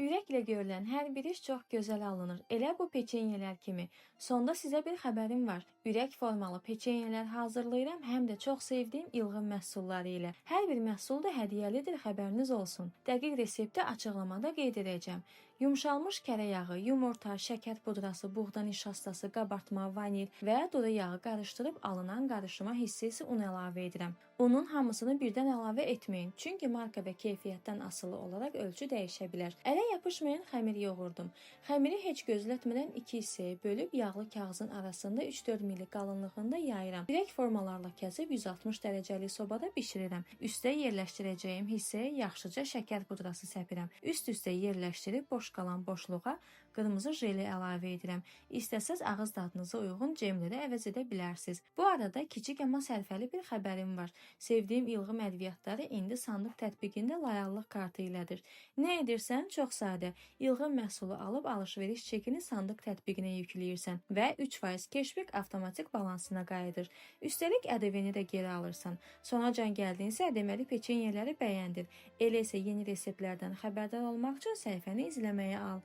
Ürəklə görülən hər bir iş çox gözəl alınır. Elə bu peçenyelər kimi. Sonda sizə bir xəbərim var. Ürək formalı peçenyelər hazırlayıram, həm də çox sevdiyim ilğim məhsulları ilə. Hər bir məhsul da hədiyyəlidir, xəbəriniz olsun. Dəqiq resepti açıqlamada qeyd edəcəm. Yumşalmış kərə yağı, yumurta, şəkər pudrası, buğda nişastası, qabartma, vanil və duru yağı qarışdırıb alınan qarışıma hissi un əlavə edirəm. Unun hamısını birdən əlavə etməyin, çünki marka və keyfiyyətdən asılı olaraq ölçü dəyişə bilər. Ələ yapışmayan xəmir yoğurdum. Xəmiri heç gözlətmədən 2 hissəyə bölüb yağlı kağızın arasında 3-4 ml qalınlığında yayıram. Dirək formalarla kəsib 160 dərəcəli sobada bişirirəm. Üstə yerləşdirəcəyim hissəyə yaxşıca şəkər pudrası səpirəm. Üst-üstə yerləşdirib boş qalan boşluğa qırmızı jeli əlavə edirəm. İstəsəz ağız dadınıza uyğun cemləri əvəz edə bilərsiniz. Bu arada kiçik amma sərfəli bir xəbərim var. Sevdiyim ilğim ədviyyatları indi sandıq tətbiqində layihəlıq kartı ilədir. Nə edirsən? Çox sadə. İlğim məhsulu alıb alış-veriş çekini sandıq tətbiqinə yükləyirsən və 3% keşbik avtomatik balansına qayıdır. Üstəlik ədəvini də geri alırsan. Sonacan gəldinsə, deməli peçenyeləri bəyəndir. Elə isə yeni reseptlərdən xəbərdar olmaq üçün səhifəni izləməyə al.